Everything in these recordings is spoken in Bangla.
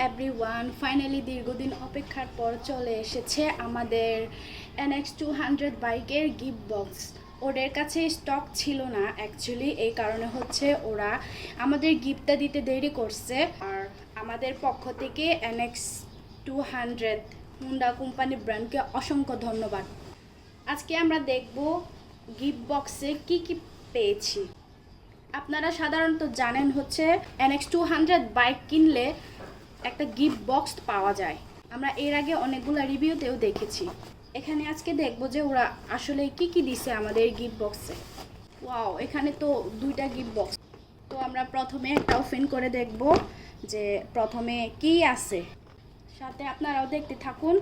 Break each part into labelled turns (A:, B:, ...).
A: এভরিওয়ান, ফাইনালি দীর্ঘদিন অপেক্ষার পর চলে এসেছে আমাদের NX200 বাইকের গিফট বক্স। ওদের কাছে স্টক ছিল না অ্যাকচুয়ালি, এই কারণে হচ্ছে ওরা আমাদের গিফটটা দিতে দেরি করছে। আর আমাদের পক্ষ থেকে NX200 হুন্ডা কোম্পানি ব্র্যান্ডকে অসংখ্য ধন্যবাদ। আজকে আমরা দেখব গিফট বক্সে কি কি পেয়েছি। আপনারা সাধারণত জানেন হচ্ছে NX200 বাইক কিনলে একটা গিফট বক্স পাওয়া যায়। আমরা এর আগে অনেকগুলো রিভিউতেও দেখেছি। এখানে আজকে দেখব যে ওরা আসলে কি কি দিছে আমাদের গিফট বক্সে। ওয়াও, এখানে তো দুইটা গিফট বক্স। তো আমরা প্রথমে একটা ওপেন করে দেখব যে প্রথমে কি আছে। সাথে আপনারাও দেখতে থাকুন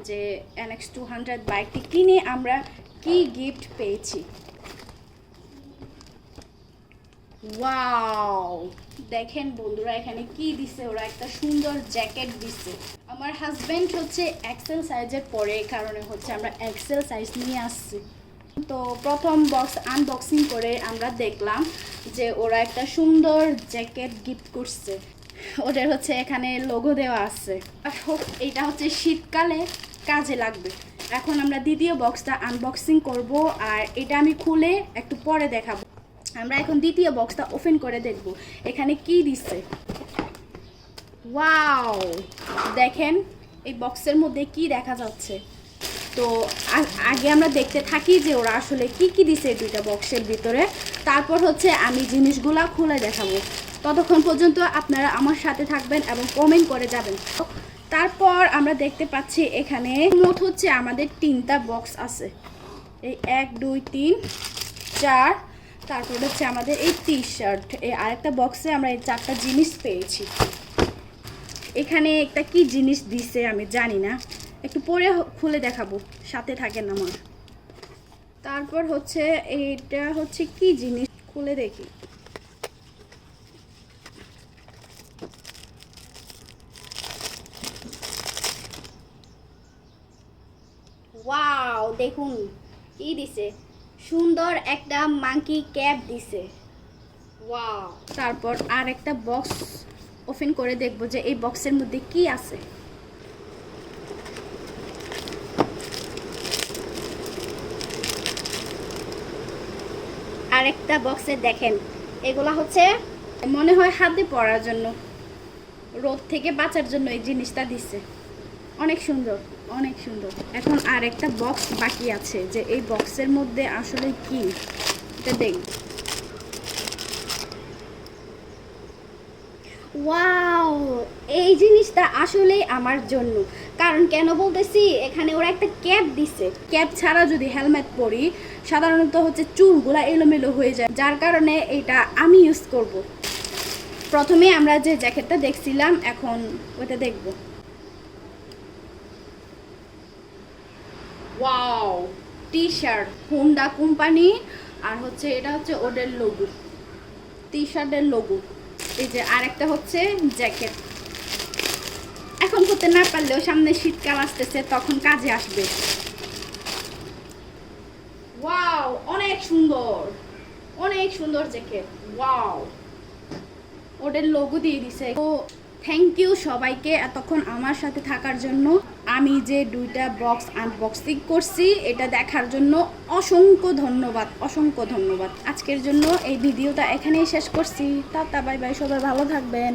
A: যে NX200 বাইকটি কিনে আমরা কি গিফট পেয়েছি। ওয়াও, দেখেন বন্ধুরা এখানে কি দিছে। ওরা একটা সুন্দর জ্যাকেট দিছে। আমার হাজবেন্ড হচ্ছে এক্সেল সাইজের পরে, এই কারণে হচ্ছে আমরা এক্সেল সাইজ নিয়ে আসছি। তো প্রথম বক্স আনবক্সিং করে আমরা দেখলাম যে ওরা একটা সুন্দর জ্যাকেট গিফট করছে। ওদের হচ্ছে এখানে লোগো দেওয়া আছে। এটা হচ্ছে শীতকালে কাজে লাগবে। এখন আমরা দ্বিতীয় বক্সটা আনবক্সিং করব, আর এটা আমি খুলে একটু পরে দেখাবো। আমরা এখন দ্বিতীয় বক্সটা ওপেন করে দেখব এখানে কি দিচ্ছে। ওয়াও, দেখেন এই বক্সের মধ্যে কি দেখা যাচ্ছে। তো আগে আমরা দেখতে থাকি যে ওরা আসলে কি কি দিছে দুইটা বক্সের ভিতরে, তারপর হচ্ছে আমি জিনিসগুলা খুলে দেখাবো। ততক্ষণ পর্যন্ত আপনারা আমার সাথে থাকবেন এবং কমেন্ট করে যাবেন। তারপর আমরা দেখতে পাচ্ছি এখানে মোট হচ্ছে আমাদের 3টা বক্স আছে। এই 1 2 3 4, তারপর হচ্ছে আমাদের এই টি-শার্ট। এই আরেকটা বক্সে আমরা এই 4টা জিনিস পেয়েছি। এখানে একটা কি জিনিস দিছে আমি জানি না, একটু পরে খুলে দেখাবো, সাথে থাকেন আমার। তারপর হচ্ছে এইটা হচ্ছে কি জিনিস, খুলে দেখি। ওয়াও, দেখুন কি দিছে, সুন্দর একটা মাঙ্কি ক্যাপ দিছে। ওয়াও, তারপর আর একটা বক্স ওপেন করে দেখব যে এই বক্সের মধ্যে কি আছে। আরেকটা বক্সে দেখেন, এগুলা হচ্ছে মনে হয় হাতে পরার জন্য, রোদ থেকে বাঁচার জন্য এই জিনিসটা দিছে। অনেক সুন্দর, অনেক সুন্দর। এখন আর একটা বক্স বাকি আছে, যে এই বক্সের মধ্যে আসলে কি, এটা দেখব। ওয়াও, এই জিনিসটা আসলেই আমার জন্য। কারণ কেন বলতেছি, এখানে ওরা একটা ক্যাপ দিছে। ক্যাপ ছাড়া যদি হেলমেট পরি সাধারণত হচ্ছে চুলগুলা এলোমেলো হয়ে যায়, যার কারণে এটা আমি ইউজ করব। প্রথমে আমরা যে জ্যাকেটটা দেখছিলাম, এখন ওটা দেখব। ওয়াও, টি-শার্ট হুন্ডা কোম্পানি, আর হচ্ছে এটা হচ্ছে ওদের লোগো, টি-শার্টের লোগো। এই যে আরেকটা হচ্ছে জ্যাকেট। এখন করতে না পারলেও সামনে শীতকাল আসতেছে, তখন কাজে আসবে। ওয়াও, অনেক সুন্দর, অনেক সুন্দর জ্যাকেট। ওয়াও, ওদের লোগো দিয়ে দিছে। তো থ্যাংক ইউ সবাইকে এতক্ষণ আমার সাথে থাকার জন্য। আমি যে দুইটা বক্স আনবক্সিং করছি এটা দেখার জন্য অসংখ্য ধন্যবাদ, অসংখ্য ধন্যবাদ। আজকের জন্য এই ভিডিওটা এখানেই শেষ করছি। টাটা, বাই বাই, সবাই ভালো থাকবেন।